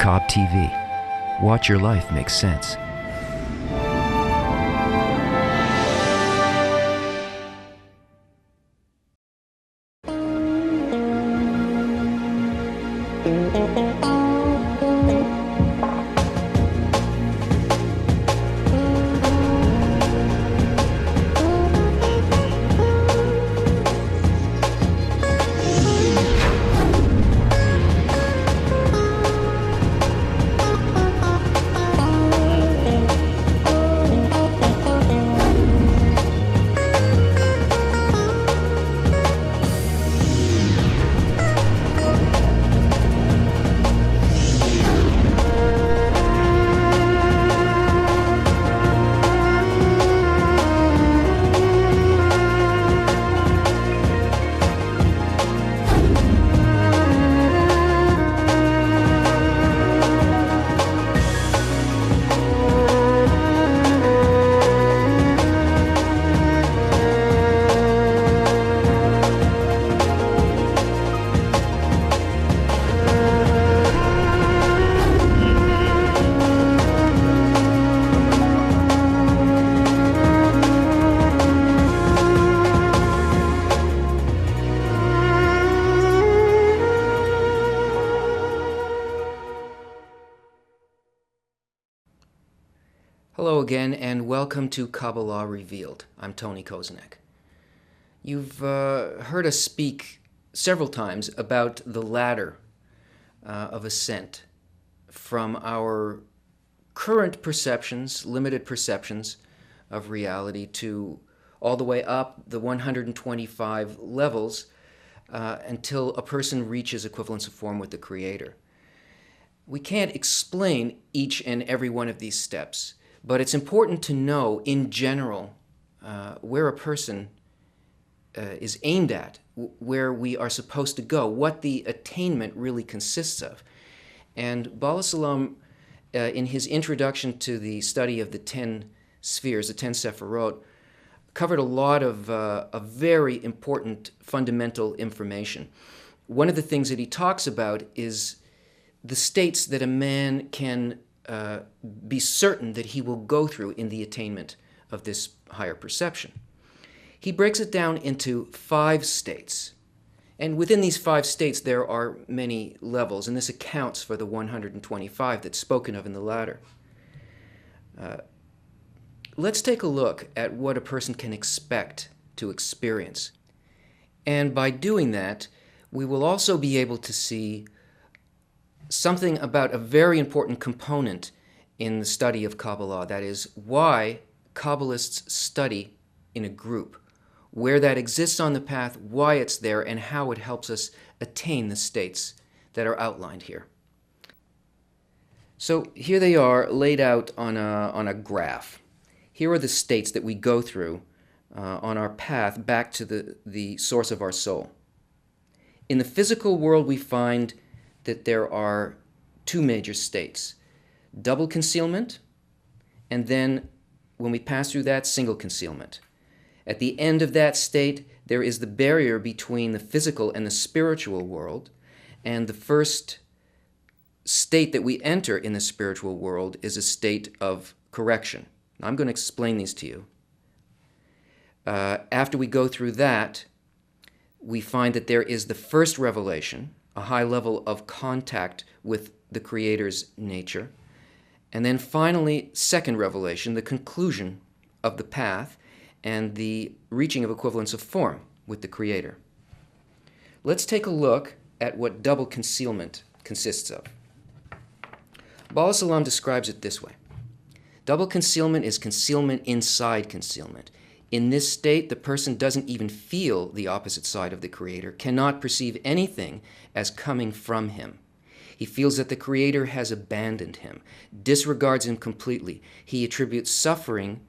Cobb TV. Watch your life make sense. Hello again, and welcome to Kabbalah Revealed. I'm Tony Kosinec. You've heard us speak several times about the ladder of ascent from our current perceptions, limited perceptions of reality, to all the way up the 125 levels until a person reaches equivalence of form with the Creator. We can't explain each and every one of these steps, but it's important to know, in general, where a person is aimed at, where we are supposed to go, what the attainment really consists of. And Baal HaSulam, in his introduction to the study of the 10 spheres, the 10 Sephirot, covered a lot of very important fundamental information. One of the things that he talks about is the states that a man can be certain that he will go through in the attainment of this higher perception. He breaks it down into 5 states. And within these 5 states, there are many levels, and this accounts for the 125 that's spoken of in the ladder. Let's take a look at what a person can expect to experience. And by doing that, we will also be able to see something about a very important component in the study of Kabbalah, that is, why Kabbalists study in a group, where that exists on the path, why it's there, and how it helps us attain the states that are outlined here. So here they are laid out on a graph. Here are the states that we go through on our path back to the source of our soul. In the physical world, we find that there are 2 major states: double concealment, and then when we pass through that, single concealment. At the end of that state, there is the barrier between the physical and the spiritual world, and the first state that we enter in the spiritual world is a state of correction. Now, I'm going to explain these to you. After we go through that, we find that there is the first revelation, a high level of contact with the Creator's nature. And then finally, second revelation, the conclusion of the path and the reaching of equivalence of form with the Creator. Let's take a look at what double concealment consists of. Baal HaSulam describes it this way. Double concealment is concealment inside concealment. In this state, the person doesn't even feel the opposite side of the Creator, cannot perceive anything as coming from him. He feels that the Creator has abandoned him, disregards him completely. He attributes suffering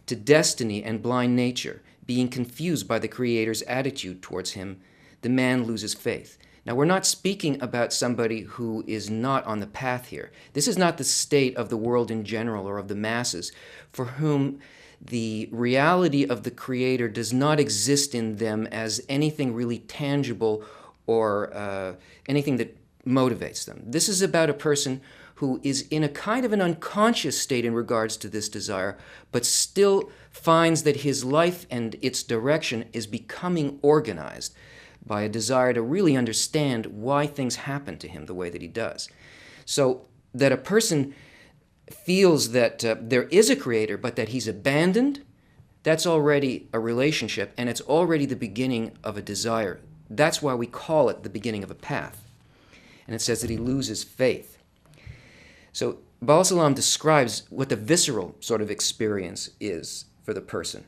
to destiny and blind nature. Being confused by the Creator's attitude towards him, the man loses faith. Now, we're not speaking about somebody who is not on the path here. This is not the state of the world in general or of the masses for whom the reality of the Creator does not exist in them as anything really tangible or anything that motivates them. This is about a person who is in a kind of an unconscious state in regards to this desire, but still finds that his life and its direction is becoming organized by a desire to really understand why things happen to him the way that he does. So that a person feels that there is a creator, but that he's abandoned, that's already a relationship, and it's already the beginning of a desire. That's why we call it the beginning of a path. And it says that he loses faith. So Baal HaSulam describes what the visceral sort of experience is for the person.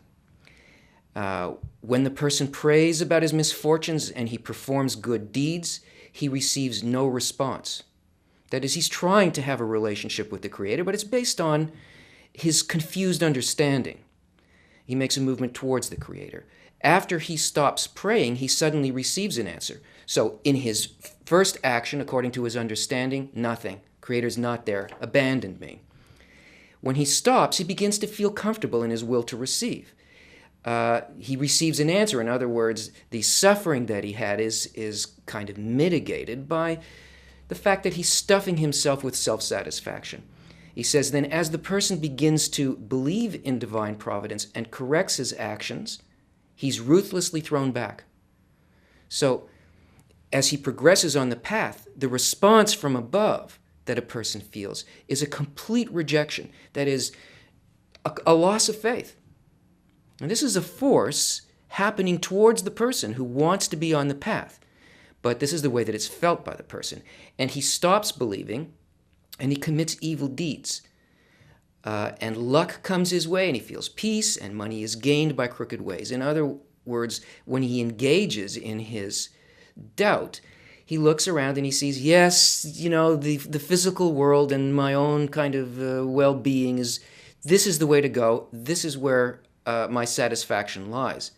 When the person prays about his misfortunes and he performs good deeds, he receives no response. That is, he's trying to have a relationship with the Creator, but it's based on his confused understanding. He makes a movement towards the Creator. After he stops praying, he suddenly receives an answer. So in his first action, according to his understanding, nothing. Creator's not there. Abandoned me. When he stops, he begins to feel comfortable in his will to receive. He receives an answer. In other words, the suffering that he had is kind of mitigated by the fact that he's stuffing himself with self-satisfaction. He says, then as the person begins to believe in divine providence and corrects his actions, he's ruthlessly thrown back. So as he progresses on the path, the response from above that a person feels is a complete rejection. That is a loss of faith. And this is a force happening towards the person who wants to be on the path. But this is the way that it's felt by the person. And he stops believing, and he commits evil deeds. And luck comes his way, and he feels peace, and money is gained by crooked ways. In other words, when he engages in his doubt, he looks around and he sees, yes, the physical world and my own kind of well-being this is the way to go. This is where my satisfaction lies.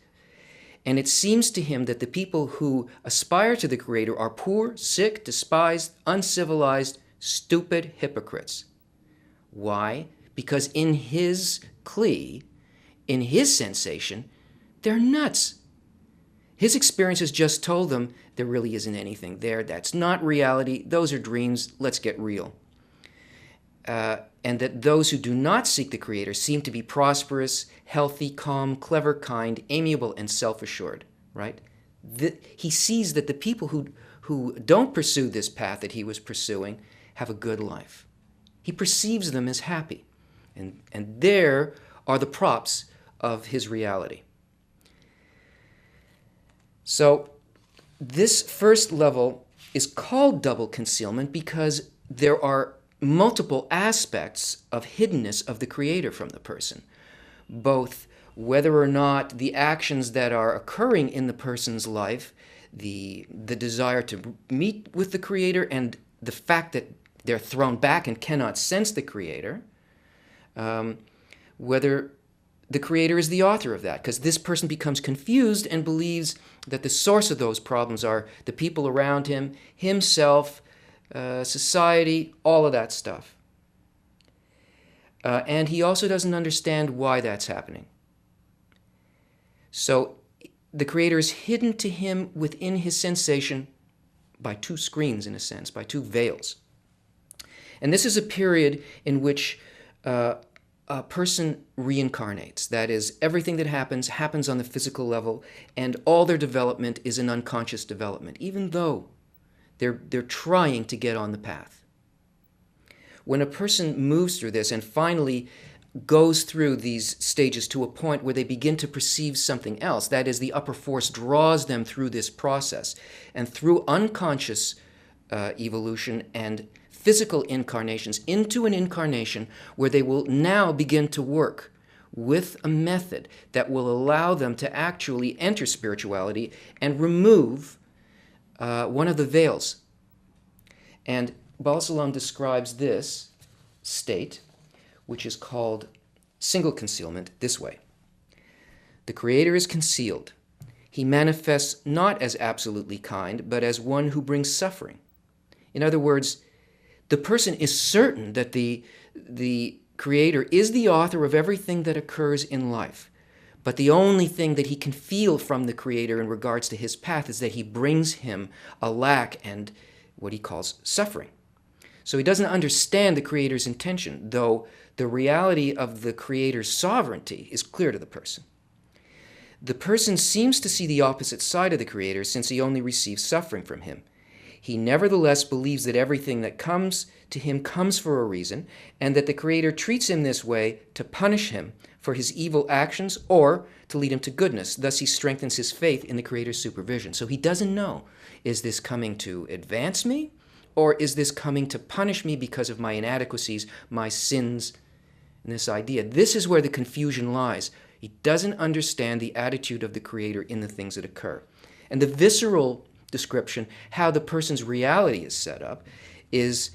And it seems to him that the people who aspire to the Creator are poor, sick, despised, uncivilized, stupid hypocrites. Why? Because in his kli, in his sensation, they're nuts. His experiences just told them there really isn't anything there. That's not reality. Those are dreams. Let's get real. And that those who do not seek the Creator seem to be prosperous, healthy, calm, clever, kind, amiable, and self-assured, right? He sees that the people who don't pursue this path that he was pursuing have a good life. He perceives them as happy. And there are the props of his reality. So this first level is called double concealment because there are multiple aspects of hiddenness of the Creator from the person, both whether or not the actions that are occurring in the person's life, the desire to meet with the Creator and the fact that they're thrown back and cannot sense the Creator, whether the Creator is the author of that, because this person becomes confused and believes that the source of those problems are the people around him, himself, society, all of that stuff. And he also doesn't understand why that's happening. So the Creator is hidden to him within his sensation by two screens, in a sense, by two veils. And this is a period in which a person reincarnates. That is, everything that happens on the physical level, and all their development is an unconscious development, even though they're trying to get on the path. When a person moves through this and finally goes through these stages to a point where they begin to perceive something else, that is, the upper force draws them through this process, and through unconscious evolution and physical incarnations into an incarnation where they will now begin to work with a method that will allow them to actually enter spirituality and remove one of the veils. And Baal HaSulam describes this state, which is called single concealment, this way. The Creator is concealed. He manifests not as absolutely kind, but as one who brings suffering. In other words, the person is certain that the Creator is the author of everything that occurs in life. But the only thing that he can feel from the Creator in regards to his path is that he brings him a lack and what he calls suffering. So he doesn't understand the Creator's intention, though the reality of the Creator's sovereignty is clear to the person. The person seems to see the opposite side of the Creator since he only receives suffering from him. He nevertheless believes that everything that comes to him comes for a reason, and that the Creator treats him this way to punish him for his evil actions or to lead him to goodness. Thus he strengthens his faith in the Creator's supervision. So he doesn't know, is this coming to advance me, or is this coming to punish me because of my inadequacies, my sins, and this idea? This is where the confusion lies. He doesn't understand the attitude of the Creator in the things that occur. And the visceral description, how the person's reality is set up, is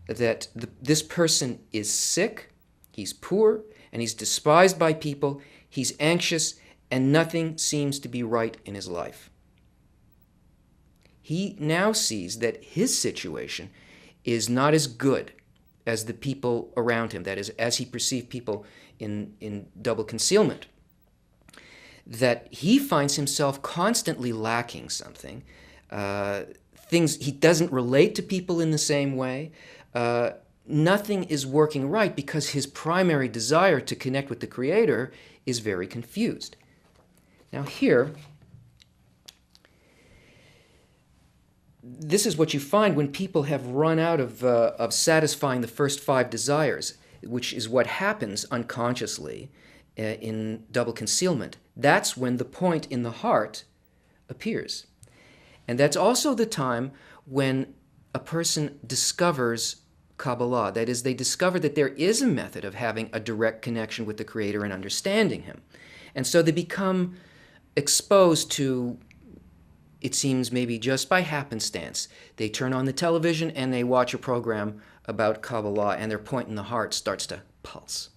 that this person is sick, he's poor, and he's despised by people, he's anxious, and nothing seems to be right in his life. He now sees that his situation is not as good as the people around him, that is, as he perceived people in double concealment. That he finds himself constantly lacking something. Things he doesn't relate to people in the same way. Nothing is working right because his primary desire to connect with the Creator is very confused. Now here, this is what you find when people have run out of satisfying the first 5 desires, which is what happens unconsciously in double concealment. That's when the point in the heart appears. And that's also the time when a person discovers Kabbalah. That is, they discover that there is a method of having a direct connection with the Creator and understanding Him. And so they become exposed to, it seems maybe just by happenstance, they turn on the television and they watch a program about Kabbalah and their point in the heart starts to pulse.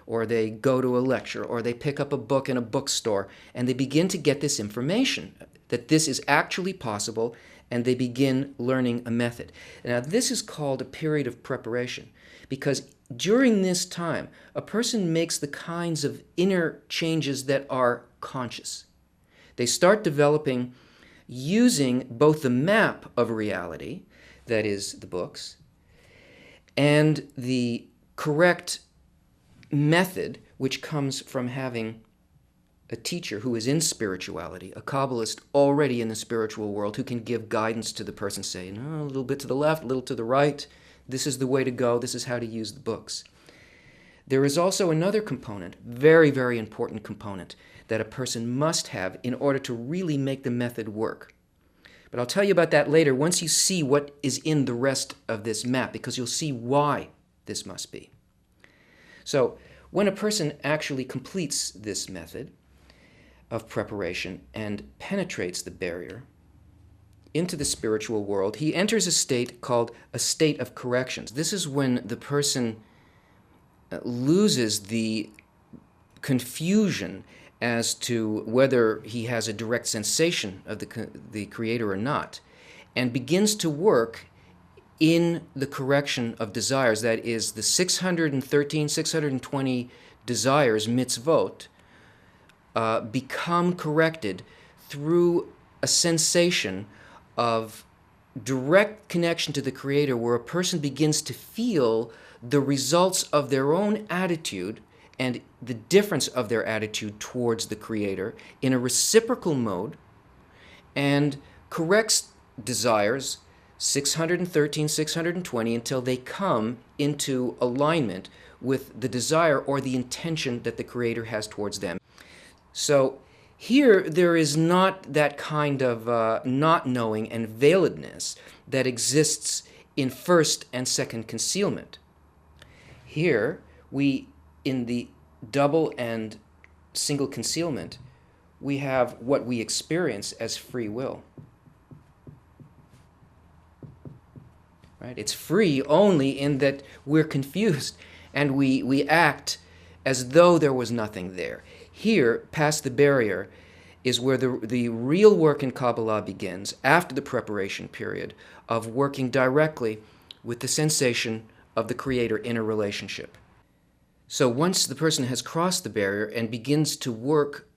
Or they go to a lecture, or they pick up a book in a bookstore, and they begin to get this information, that this is actually possible, and they begin learning a method. Now, this is called a period of preparation, because during this time, a person makes the kinds of inner changes that are conscious. They start developing using both the map of reality, that is, the books, and the correct method, which comes from having a teacher who is in spirituality, a Kabbalist already in the spiritual world, who can give guidance to the person, say, no, a little bit to the left, a little to the right, this is the way to go, this is how to use the books. There is also another component, very, very important component, that a person must have in order to really make the method work. But I'll tell you about that later once you see what is in the rest of this map, because you'll see why this must be. So when a person actually completes this method of preparation and penetrates the barrier into the spiritual world, he enters a state called a state of corrections. This is when the person loses the confusion as to whether he has a direct sensation of the Creator or not, and begins to work in the correction of desires. That is, the 613, 620 desires, mitzvot, become corrected through a sensation of direct connection to the Creator, where a person begins to feel the results of their own attitude and the difference of their attitude towards the Creator in a reciprocal mode, and corrects desires 613, 620 until they come into alignment with the desire or the intention that the Creator has towards them. So here there is not that kind of not knowing and veiledness that exists in first and second concealment. Here, in the double and single concealment, we have what we experience as free will. Right? It's free only in that we're confused and we act as though there was nothing there. Here, past the barrier, is where the real work in Kabbalah begins, after the preparation period of working directly with the sensation of the Creator in a relationship. So once the person has crossed the barrier and begins to work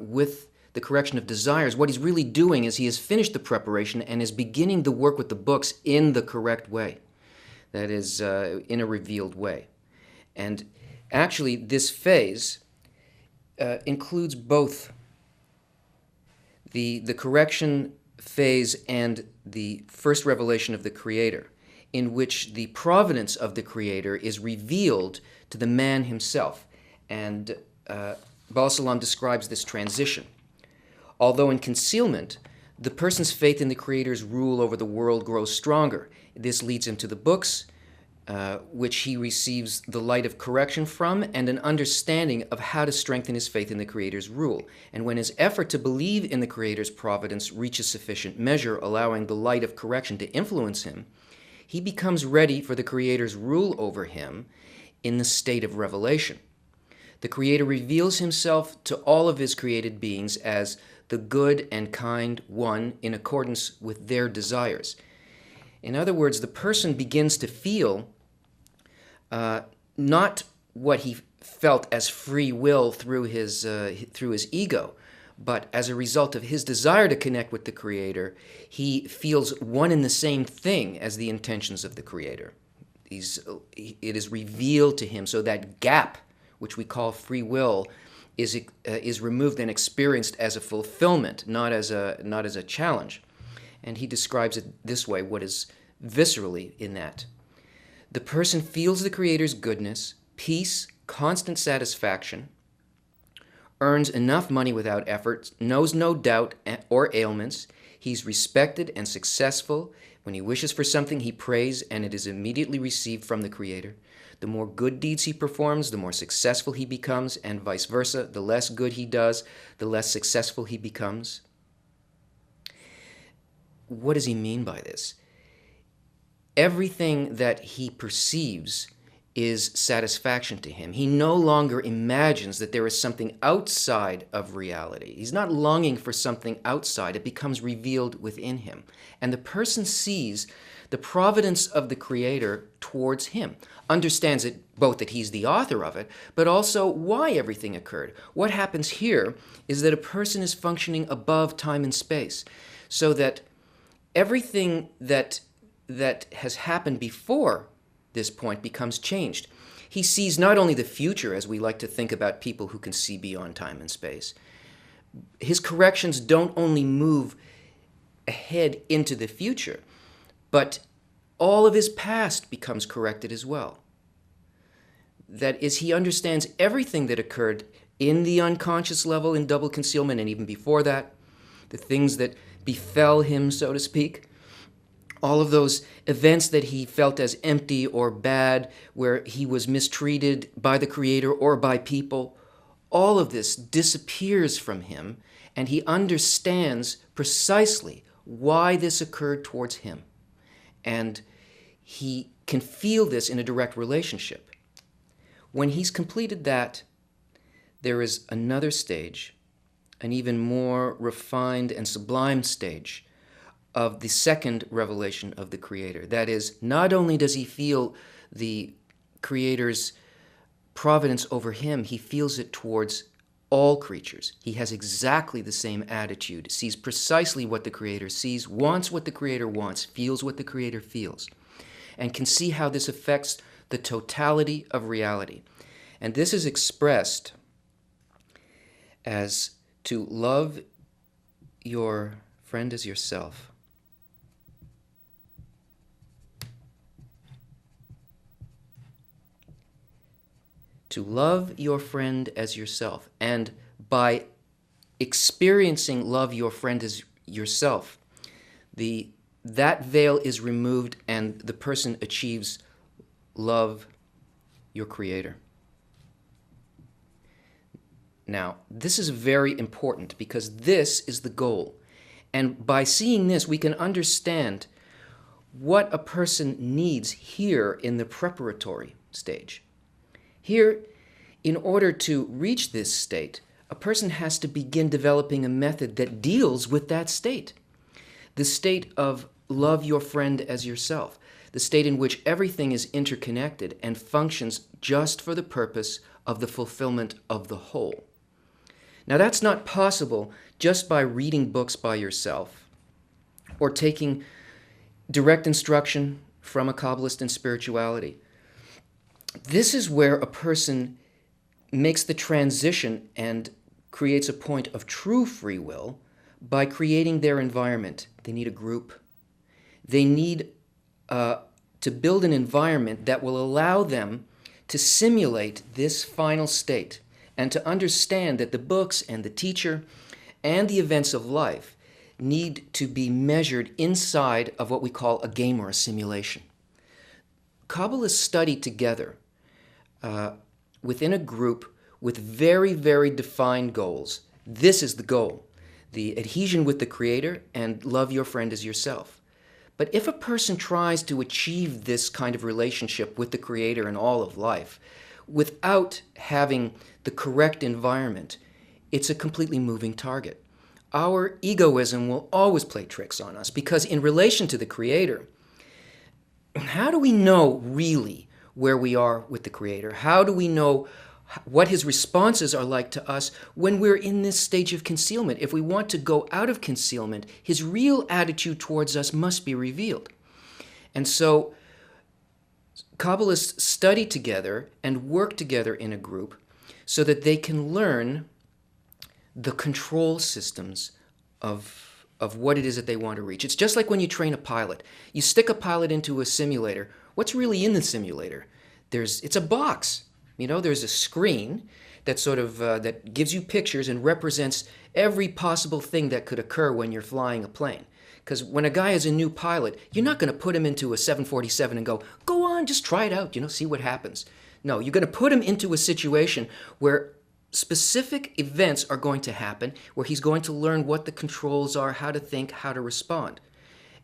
with the correction of desires, what he's really doing is he has finished the preparation and is beginning the work with the books in the correct way. That is, in a revealed way. And actually, this phase includes both the correction phase and the first revelation of the Creator, in which the providence of the Creator is revealed to the man himself. And Baal HaSulam describes this transition. Although in concealment, the person's faith in the Creator's rule over the world grows stronger. This leads him to the books, which he receives the light of correction from and an understanding of how to strengthen his faith in the Creator's rule. And when his effort to believe in the Creator's providence reaches sufficient measure, allowing the light of correction to influence him, he becomes ready for the Creator's rule over him in the state of revelation. The Creator reveals himself to all of his created beings as the good and kind one in accordance with their desires. In other words, the person begins to feel not what he felt as free will through his ego, but as a result of his desire to connect with the Creator, he feels one and the same thing as the intentions of the Creator. It is revealed to him, so that gap, which we call free will, is removed and experienced as a fulfillment, not as a challenge. And he describes it this way, what is viscerally in that. The person feels the Creator's goodness, peace, constant satisfaction, earns enough money without effort, knows no doubt or ailments. He's respected and successful. When he wishes for something, he prays, and it is immediately received from the Creator. The more good deeds he performs, the more successful he becomes, and vice versa. The less good he does, the less successful he becomes. What does he mean by this? Everything that he perceives is satisfaction to him. He no longer imagines that there is something outside of reality. He's not longing for something outside. It becomes revealed within him. And the person sees the providence of the Creator towards him, understands it both that he's the author of it, but also why everything occurred. What happens here is that a person is functioning above time and space, so that everything that has happened before this point becomes changed. He sees not only the future, as we like to think about people who can see beyond time and space. His corrections don't only move ahead into the future, but all of his past becomes corrected as well. That is, he understands everything that occurred in the unconscious level in double concealment, and even before that, the things that befell him, so to speak, all of those events that he felt as empty or bad, where he was mistreated by the Creator or by people, all of this disappears from him, and he understands precisely why this occurred towards him. And he can feel this in a direct relationship. When he's completed that, there is another stage, an even more refined and sublime stage of the second revelation of the Creator. That is, not only does he feel the Creator's providence over him, he feels it towards all creatures. He has exactly the same attitude, sees precisely what the Creator sees, wants what the Creator wants, feels what the Creator feels, and can see how this affects the totality of reality. And this is expressed as to love your friend as yourself. To love your friend as yourself. And by experiencing love your friend as yourself, that veil is removed and the person achieves love your Creator. Now, this is very important because this is the goal. And by seeing this, we can understand what a person needs here in the preparatory stage. Here, in order to reach this state, a person has to begin developing a method that deals with that state. The state of love your friend as yourself, the state in which everything is interconnected and functions just for the purpose of the fulfillment of the whole. Now, that's not possible just by reading books by yourself or taking direct instruction from a Kabbalist in spirituality. This is where a person makes the transition and creates a point of true free will by creating their environment. They need a group. They need to build an environment that will allow them to simulate this final state and to understand that the books and the teacher and the events of life need to be measured inside of what we call a game or a simulation. Kabbalists study together within a group with very, very defined goals. This is the goal: the adhesion with the Creator and love your friend as yourself. But if a person tries to achieve this kind of relationship with the Creator and all of life without having the correct environment, it's a completely moving target. Our egoism will always play tricks on us because in relation to the Creator, how do we know really where we are with the Creator? How do we know what His responses are like to us when we're in this stage of concealment? If we want to go out of concealment, His real attitude towards us must be revealed. And so Kabbalists study together and work together in a group so that they can learn the control systems of what it is that they want to reach. It's just like when you train a pilot. You stick a pilot into a simulator. What's really in the simulator? It's a box. There's a screen that that gives you pictures and represents every possible thing that could occur when you're flying a plane. Because when a guy is a new pilot, you're not going to put him into a 747 and go on, just try it out, see what happens. No, you're going to put him into a situation where specific events are going to happen, where he's going to learn what the controls are, how to think, how to respond.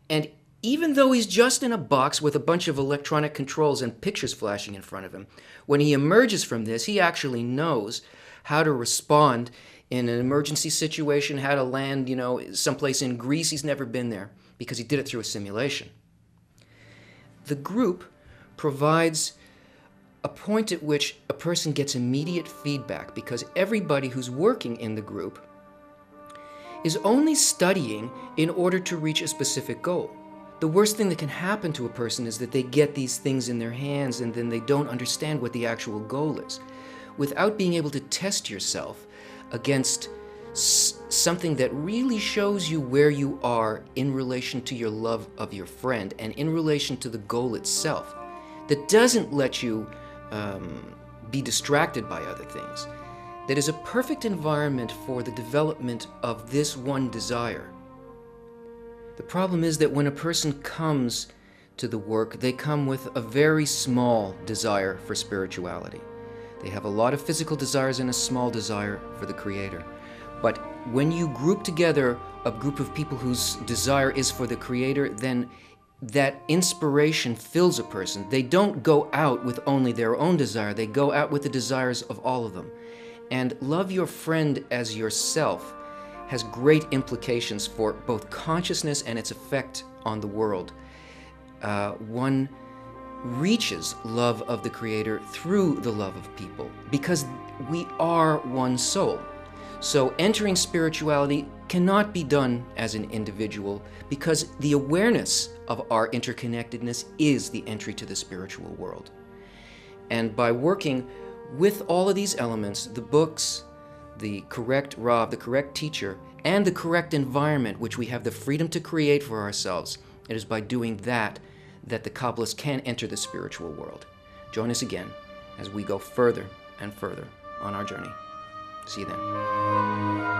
And even though he's just in a box with a bunch of electronic controls and pictures flashing in front of him, when he emerges from this, he actually knows how to respond in an emergency situation, how to land, someplace in Greece. He's never been there because he did it through a simulation. The group provides a point at which a person gets immediate feedback because everybody who's working in the group is only studying in order to reach a specific goal. The worst thing that can happen to a person is that they get these things in their hands and then they don't understand what the actual goal is. Without being able to test yourself against something that really shows you where you are in relation to your love of your friend and in relation to the goal itself, that doesn't let you be distracted by other things, that is a perfect environment for the development of this one desire. The problem is that when a person comes to the work, they come with a very small desire for spirituality. They have a lot of physical desires and a small desire for the Creator. But when you group together a group of people whose desire is for the Creator, then that inspiration fills a person. They don't go out with only their own desire. They go out with the desires of all of them. And love your friend as yourself has great implications for both consciousness and its effect on the world. One reaches love of the Creator through the love of people because we are one soul. So entering spirituality cannot be done as an individual because the awareness of our interconnectedness is the entry to the spiritual world. And by working with all of these elements, the books, the correct Rav, the correct teacher, and the correct environment which we have the freedom to create for ourselves, it is by doing that that the Kabbalists can enter the spiritual world. Join us again as we go further and further on our journey. See you then.